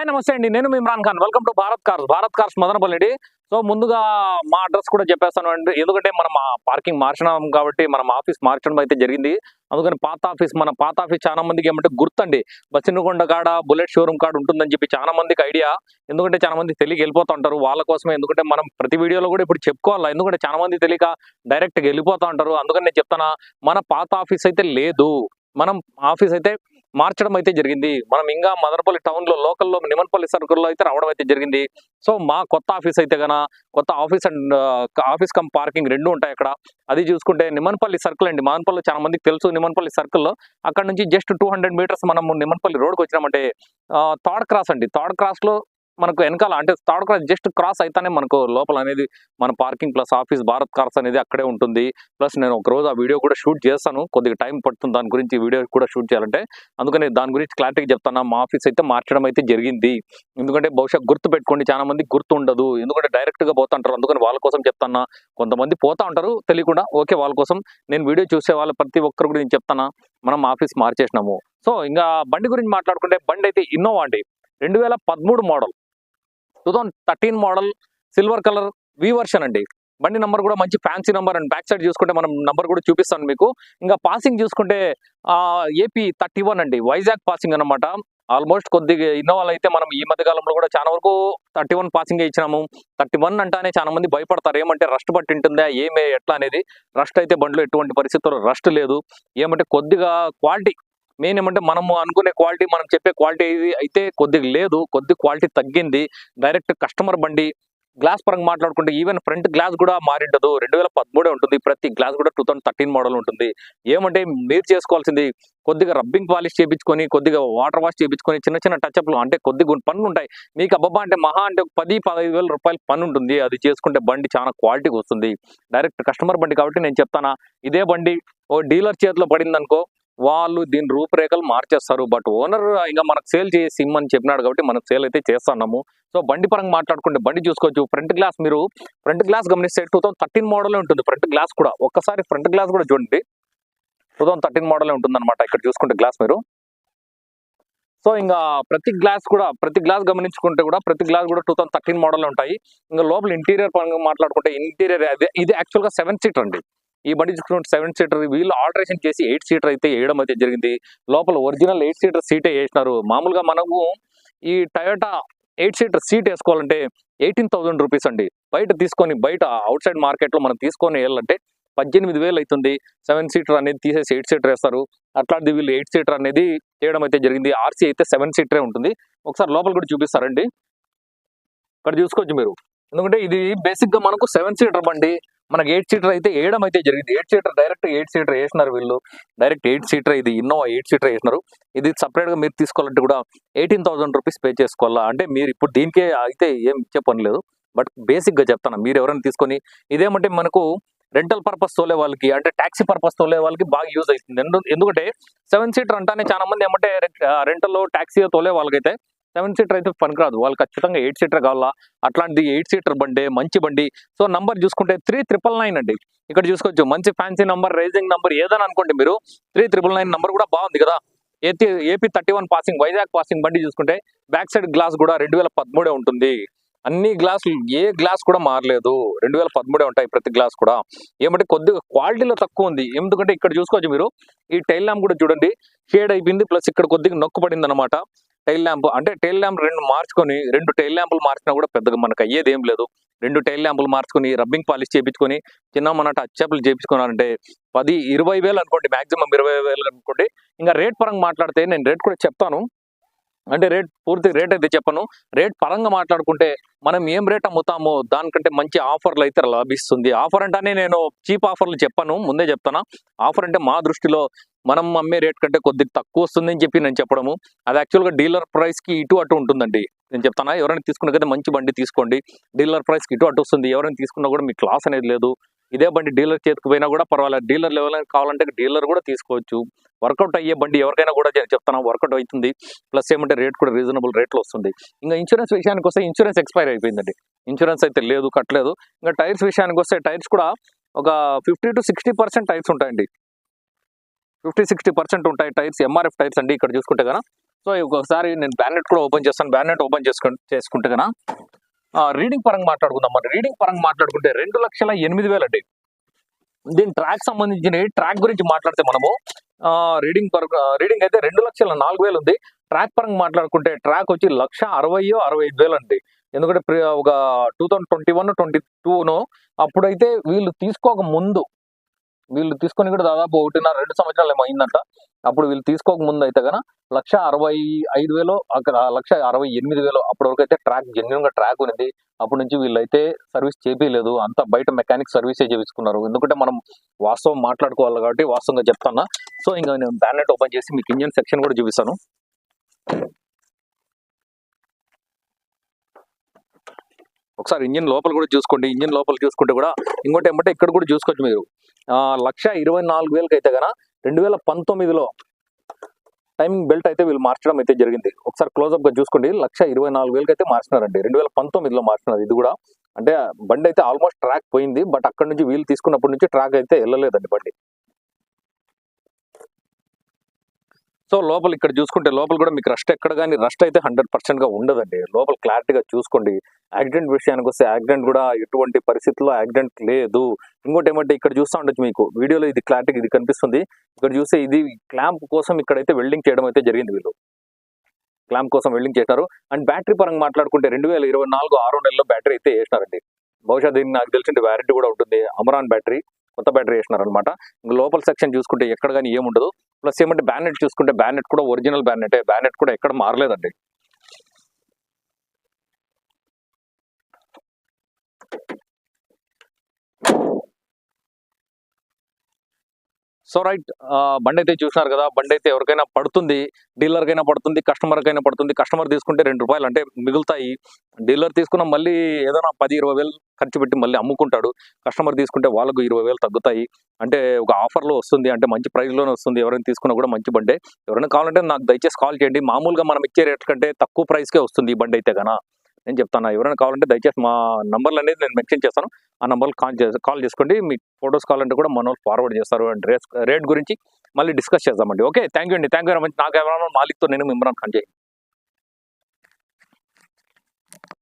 Hi నమస్తే అండి, నేను మీ Imran Khan. Welcome to Bharat cars Madanapalle. So ముందుగా మా అడ్రస్ కూడా చెప్పేస్తాను అండి, ఎందుకంటే మనం పార్కింగ్ మార్చినాం కాబట్టి మనం ఆఫీస్ మార్చడం అయితే జరిగింది. అందుకని మన పాత ఆఫీస్ చాలా మందికి ఏమంటే గుర్తండి, బస్సినకొండ కాడ బుల్లెట్ షోరూమ్ కాడ ఉంటుందని చెప్పి చాలా మందికి ఐడియా. ఎందుకంటే చాలా మంది తెలియక వెళ్ళిపోతూ ఉంటారు, వాళ్ళ కోసమే. ఎందుకంటే మనం ప్రతి వీడియోలో కూడా ఇప్పుడు చెప్పుకోవాలి, ఎందుకంటే చాలా మంది తెలియక డైరెక్ట్గా వెళ్ళిపోతూ ఉంటారు. అందుకని నేను చెప్తాను, మన పాత ఆఫీస్ అయితే లేదు, మనం ఆఫీస్ అయితే మార్చడం అయితే జరిగింది. మనం ఇంకా మదనపల్లి టౌన్ లో లోకల్లో నిమన్పల్లి సర్కిల్లో అయితే రావడం అయితే జరిగింది. సో మా కొత్త ఆఫీస్ అయితే కొత్త office and office come parking రెండు ఉంటాయి అక్కడ. అది చూసుకుంటే నిమన్పల్లి సర్కిల్ అండి, మదనపల్లి చాలా మందికి తెలుసు. నిమన్పల్లి సర్కిల్లో అక్కడ నుంచి జస్ట్ 200 మీటర్స్ మనం నిమన్పల్లి రోడ్కి వచ్చినామంటే థర్డ్ క్రాస్ అండి. థర్డ్ క్రాస్ లో మనకు వెనకాల అంటే థర్డ్ క్రాస్ జస్ట్ క్రాస్ అయితేనే మనకు లోపల అనేది మన parking plus office Bharat cars అనేది అక్కడే ఉంటుంది. ప్లస్ నేను ఒక రోజు ఆ వీడియో కూడా షూట్ చేస్తాను, కొద్దిగా టైం పడుతుంది దాని గురించి వీడియో కూడా షూట్ చేయాలంటే. అందుకని దాని గురించి క్లారిటీగా చెప్తాను. మా ఆఫీస్ అయితే మార్చడం అయితే జరిగింది. ఎందుకంటే బహుశా గుర్తు పెట్టుకోండి, చాలా మంది గుర్తు ఉండదు, ఎందుకంటే డైరెక్ట్ గా పోతుంటారు. అందుకని వాళ్ళ కోసం చెప్తాను. కొంతమంది పోతా ఉంటారు తెలియకుండా, ఓకే, వాళ్ళ కోసం నేను వీడియో చూసే వాళ్ళ ప్రతి ఒక్కరు కూడా నేను చెప్తాను, మనం ఆఫీస్ మార్చేసినాము. సో ఇంకా బండి గురించి మాట్లాడుకుంటే, బండి అయితే ఇన్నోవా అండి, 2013 మోడల్, 2013 మోడల్, సిల్వర్ కలర్ వి వర్షన్ అండి. బండి నంబర్ కూడా మంచి fancy number and back side చూసుకుంటే మనం నంబర్ కూడా చూపిస్తాను మీకు. ఇంకా పాసింగ్ చూసుకుంటే AP 31 అండి, వైజాగ్ పాసింగ్ అనమాట. ఆల్మోస్ట్ కొద్దిగా ఇన్నోవాలు అయితే మనం ఈ మధ్య కాలంలో కూడా చాలా వరకు 31 పాసింగ్ ఇచ్చినాము. 31 అంటానే చాలా మంది భయపడతారు, ఏమంటే రస్ట్ బట్టి ఉంటుందా ఏమే ఎట్లా అనేది. రస్ట్ అయితే బండిలో ఎటువంటి పరిస్థితుల్లో రస్ట్ లేదు. ఏమంటే కొద్దిగా క్వాలిటీ మెయిన్ ఏమంటే మనము అనుకునే క్వాలిటీ, మనం చెప్పే క్వాలిటీ అయితే కొద్దిగా లేదు, కొద్ది క్వాలిటీ తగ్గింది. డైరెక్ట్ కస్టమర్ బండి. గ్లాస్ పరంగా మాట్లాడుకుంటే ఈవెన్ ఫ్రంట్ గ్లాస్ కూడా మారిండదు, 2013 ఉంటుంది. ప్రతి గ్లాస్ కూడా 2013 మోడల్ ఉంటుంది. ఏమంటే మీరు చేసుకోవాల్సింది కొద్దిగా రబ్బింగ్ పాలిష్ చేయించుకొని, కొద్దిగా వాటర్ వాష్ చేయించుకొని, చిన్న చిన్న టచ్అప్లు అంటే కొద్దిగా పనులు ఉంటాయి మీకు. అబ్బబ్బా అంటే మహా అంటే 10-15 వేల రూపాయల పని ఉంటుంది, అది చేసుకుంటే బండి చాలా క్వాలిటీగా వస్తుంది. డైరెక్ట్ కస్టమర్ బండి కాబట్టి నేను చెప్తానా, ఇదే బండి ఓ డీలర్ చేతిలో పడింది అనుకో, వాళ్ళు దీని రూపురేఖలు మార్చేస్తారు. బట్ ఓనర్ ఇంకా మనకు సేల్ చేసి ఇమ్మని చెప్పినాడు కాబట్టి మనం సేల్ అయితే చేస్తున్నాము. సో బండి పరంగా మాట్లాడుకుంటే బండి చూసుకోవచ్చు. ఫ్రంట్ గ్లాస్ మీరు ఫ్రంట్ గ్లాస్ గమనిస్తే 2013 మోడల్ ఉంటుంది. ఫ్రంట్ గ్లాస్ కూడా ఒక్కసారి ఫ్రంట్ గ్లాస్ కూడా చూడండి, 2013 మోడల్ ఉంటుంది అనమాట. ఇక్కడ చూసుకుంటే గ్లాస్ మీరు. సో ఇంకా ప్రతి గ్లాస్ గమనించుకుంటే కూడా ప్రతి గ్లాస్ కూడా 2013 మోడల్ ఉంటాయి. ఇంకా లోపల ఇంటీరియర్ పరంగా మాట్లాడుకుంటే ఇంటీరియర్ ఇది యాక్చువల్గా 7 సీటర్ అండి. ఈ బండి చూసుకుంటే 7 సీటర్, వీళ్ళు ఆల్టరేషన్ చేసి 8 సీటర్ అయితే వేయడం అయితే జరిగింది. లోపల ఒరిజినల్ 8 సీటర్ సీటే వేసినారు. మామూలుగా మనము ఈ టయోటా 8 సీటర్ సీట్ వేసుకోవాలంటే 18,000 రూపీస్ అండి. బయట అవుట్ సైడ్ మార్కెట్లో మనం తీసుకొని వెళ్ళాలంటే 18,000 అవుతుంది. 7 సీటర్ అనేది తీసేసి 8 సీటర్ వేస్తారు. అట్లాంటిది వీళ్ళు 8 సీటర్ అనేది చేయడం అయితే జరిగింది. RC అయితే 7 సీటరే ఉంటుంది. ఒకసారి లోపల కూడా చూపిస్తారండి, ఇక్కడ చూసుకోవచ్చు మీరు. ఎందుకంటే ఇది బేసిక్ గా మనకు 7 సీటర్ బండి, మనకు 8 సీటర్ అయితే వేయడం అయితే జరిగింది. 8 సీటర్ డైరెక్ట్ 8 సీటర్ వేసినారు వీళ్ళు. డైరెక్ట్ 8 సీటర్, ఇది ఇన్నోవా 8 సీటర్ వేసినారు. ఇది సపరేట్ గా మీరు తీసుకోవాలంటే కూడా 18,000 రూపీస్ పే చేసుకోవాలా. అంటే మీరు ఇప్పుడు దీనికే అయితే ఏం చెప్పని లేదు, బట్ బేసిక్ గా చెప్తాను, మీరు ఎవరైనా తీసుకొని ఇదేమంటే మనకు రెంటల్ పర్పస్ తోలే వాళ్ళకి, అంటే టాక్సీ పర్పస్ తోలే వాళ్ళకి బాగా యూజ్ అవుతుంది. ఎందుకంటే 7 సీటర్ అంటానే చాలా మంది ఏమంటే రెంటల్ టాక్సీ తోలే వాళ్ళకైతే 7 సీటర్ అయితే పనికిరాదు, వాళ్ళు ఖచ్చితంగా 8 సీటర్ కావాలా. అట్లాంటిది 8 సీటర్ బండి, మంచి బండి. సో నంబర్ చూసుకుంటే 3999 అండి. ఇక్కడ చూసుకోవచ్చు, మంచి ఫ్యాన్సీ నంబర్, రైజింగ్ నంబర్ ఏదని అనుకోండి మీరు. 3999 నంబర్ కూడా బాగుంది కదా. AP 31 పాసింగ్, వైజాగ్ పాసింగ్ బండి చూసుకుంటే బ్యాక్ సైడ్ గ్లాస్ కూడా 2013 ఉంటుంది. అన్ని గ్లాసులు ఏ గ్లాస్ కూడా మారలేదు, 2013 ఉంటాయి ప్రతి గ్లాస్ కూడా. ఏమంటే కొద్దిగా క్వాలిటీలో తక్కువ ఉంది. ఎందుకంటే ఇక్కడ చూసుకోవచ్చు మీరు, ఈ టైల్ ల్యాంప్ కూడా చూడండి షేడ్ అయిపోయింది, ప్లస్ ఇక్కడ కొద్దిగా నొక్కు పడింది అనమాట. టైల్ ల్యాంప్ అంటే టైల్ ల్యాంప్ రెండు టైల్ ల్యాంపులు మార్చినా కూడా పెద్దగా మనకు అయ్యేది ఏం లేదు. 2 టైల్ ల్యాంపులు మార్చుకొని, రబ్బింగ్ పాలిష్ చేయించుకొని, చిన్న మన టచ్అప్లు చేయించుకున్నారంటే 10-20 వేలు అనుకోండి, మాక్సిమం 20 వేలు అనుకోండి. ఇంకా రేట్ పరంగా మాట్లాడితే నేను రేట్ కూడా చెప్తాను, అంటే పూర్తి రేట్ అయితే చెప్పను. రేట్ పరంగా మాట్లాడుకుంటే మనం ఏం రేట్ అమ్ముతామో దానికంటే మంచి ఆఫర్లు అయితే లభిస్తుంది. ఆఫర్ అంటేనే నేను చీప్ ఆఫర్లు చెప్పను, ముందే చెప్తాను. ఆఫర్ అంటే మా దృష్టిలో మనం అమ్మే రేట్ కంటే కొద్దిగా తక్కువ వస్తుంది అని చెప్పి నేను చెప్పడము. అది యాక్చువల్గా డీలర్ ప్రైస్ కి ఇటు అటు ఉంటుందండి. నేను చెప్తాను, ఎవరైనా తీసుకున్నా కదా మంచి బండి తీసుకోండి, డీలర్ ప్రైస్ కి ఇటు అటు వస్తుంది. ఎవరైనా తీసుకున్నా కూడా మీకు లాస్ అనేది లేదు. ఇదే బండి డీలర్ చేతికి పోయినా కూడా పర్వాలేదు, డీలర్ లెవెల్ కావాలంటే డీలర్ కూడా తీసుకోవచ్చు. వర్కౌట్ అయ్యే బండి ఎవరికైనా కూడా చెప్తాను, వర్కౌట్ అవుతుంది. ప్లస్ ఏమంటే రేట్ కూడా రీజనబుల్ రేట్లో వస్తుంది. ఇంకా ఇన్సూరెన్స్ విషయానికి వస్తే ఇన్సూరెన్స్ ఎక్స్పైర్ అయిపోయిందండి, ఇన్సూరెన్స్ అయితే లేదు, కట్టలేదు. ఇంకా టైర్స్ విషయానికి వస్తే టైర్స్ కూడా ఒక 50-60% టైర్స్ ఉంటాయండి. 50-60% ఉంటాయి టైర్స్, MRF టైర్స్ అండి. ఇక్కడ చూసుకుంటే కదా సో ఒకసారి నేను బ్యానెట్ కూడా ఓపెన్ చేస్తాను. బ్యానెట్ ఓపెన్ చేసుకుంటే కన్నా రీడింగ్ పరంగా మాట్లాడుకుందాం. మరి రీడింగ్ పరంగా మాట్లాడుకుంటే 2,08,000 అండి. దీని ట్రాక్ సంబంధించిన ట్రాక్ గురించి మాట్లాడితే మనము రీడింగ్ అయితే 2,04,000 ఉంది. ట్రాక్ పరంగా మాట్లాడుకుంటే ట్రాక్ వచ్చి 1,60,000-65,000 అండి. ఎందుకంటే ఒక 2021-22 అప్పుడైతే వీళ్ళు తీసుకొని కూడా దాదాపు 1.5-2 సంవత్సరాలు ఏమో అయిందంట. అప్పుడు వీళ్ళు తీసుకోక ముందు అయితే కనుక 1,65,000 అక్కడ 1,68,000 అప్పటి వరకు అయితే ట్రాక్ జెన్యున్ గా ట్రాక్ ఉంది. అప్పటి నుంచి వీళ్ళైతే సర్వీస్ చేపియలేదు, అంతా బయట మెకానిక్ సర్వీసే చేయించుకున్నారు. ఎందుకంటే మనం వాస్తవం మాట్లాడుకోవాలి కాబట్టి వాస్తవంగా చెప్తాను. సో ఇంకా నేను బ్యానెట్ ఓపెన్ చేసి మీకు ఇంజిన్ సెక్షన్ కూడా చూపిస్తాను. ఒకసారి ఇంజిన్ లోపల కూడా చూసుకోండి. ఇంజిన్ లోపల చూసుకుంటే కూడా ఇంకోటి ఏమంటే ఇక్కడ కూడా చూసుకోవచ్చు మీరు. 1,24,000 అయితే కనుక 2019లో టైమింగ్ బెల్ట్ అయితే వీళ్ళు మార్చడం అయితే జరిగింది. ఒకసారి క్లోజ్అప్ గా చూసుకోండి. 1,24,000 అయితే మార్చినారండి. 2019లో మార్చినారు. ఇది కూడా అంటే బండి అయితే ఆల్మోస్ట్ ట్రాక్ పోయింది. బట్ అక్కడ నుంచి వీళ్ళు తీసుకున్నప్పటి నుంచి ట్రాక్ అయితే వెళ్ళలేదండి బండి. సో లోపల ఇక్కడ చూసుకుంటే లోపల కూడా మీకు రస్ట్ ఎక్కడ కానీ రస్ట్ అయితే 100% గా ఉండదండి. లోపల క్లారిటీగా చూసుకోండి. యాక్సిడెంట్ విషయానికి వస్తే యాక్సిడెంట్ కూడా ఎటువంటి పరిస్థితుల్లో యాక్సిడెంట్ లేదు. ఇంకోటి ఏమంటే ఇక్కడ చూస్తూ ఉండొచ్చు మీకు వీడియోలో ఇది క్లారిటీగా ఇది కనిపిస్తుంది. ఇక్కడ చూస్తే ఇది క్లాంప్ కోసం ఇక్కడైతే వెల్డింగ్ చేయడం అయితే జరిగింది. వీళ్ళు క్లాంప్ కోసం వెల్డింగ్ చేశారు. అండ్ బ్యాటరీ పరంగా మాట్లాడుకుంటే 2024 6 నెలల్లో బ్యాటరీ అయితే వేసినారండి. బహుశా దీన్ని నాకు తెలిసిన వ్యారంటీ కూడా ఉంటుంది. అమరాన్ బ్యాటరీ, కొత్త బ్యాటరీ వేసినారనమాట. ఇంకా లోపల సెక్షన్ చూసుకుంటే ఎక్కడ కానీ ఏముండదు. ప్లస్ ఏమంటే బ్యానెట్ చూసుకుంటే బ్యానెట్ కూడా ఒరిజినల్ బ్యానెటే. బ్యానెట్ కూడా ఎక్కడ మారలేదండి. సో రైట్, బండి అయితే చూసినారు కదా. బండి అయితే ఎవరికైనా పడుతుంది, డీలర్కైనా పడుతుంది, కస్టమర్కైనా పడుతుంది. కస్టమర్ తీసుకుంటే ₹2 అంటే మిగులుతాయి. డీలర్ తీసుకున్న మళ్ళీ ఏదైనా 10-20,000 ఖర్చు పెట్టి మళ్ళీ అమ్ముకుంటాడు. కస్టమర్ తీసుకుంటే వాళ్ళకు 20,000 తగ్గుతాయి. అంటే ఒక ఆఫర్లో వస్తుంది, అంటే మంచి ప్రైస్లోనే వస్తుంది. ఎవరైనా తీసుకున్నా కూడా మంచి బండే. ఎవరైనా కావాలంటే నాకు దయచేసి కాల్ చేయండి. మామూలుగా మనం ఇచ్చే రేట్ కంటే తక్కువ ప్రైస్కే వస్తుంది ఈ బండి అయితే కన్నా. నేను చెప్తాను. ఎవరైనా కావాలంటే దయచేసి మా నంబర్లు అనేది నేను మెన్షన్ చేస్తాను. ఆ నంబర్కి కాల్ చేసుకోండి. మీకు ఫొటోస్ కావాలంటే కూడా మన వాళ్ళు ఫార్వర్డ్ చేస్తారు. అండ్ రేట్ గురించి మళ్ళీ డిస్కస్ చేద్దామండి. ఓకే, థ్యాంక్ యూ అండి. Thank you very much. నాకు ఎవరైనా మాలిక్తో నేను ఇమ్రాన్ ఖాన్.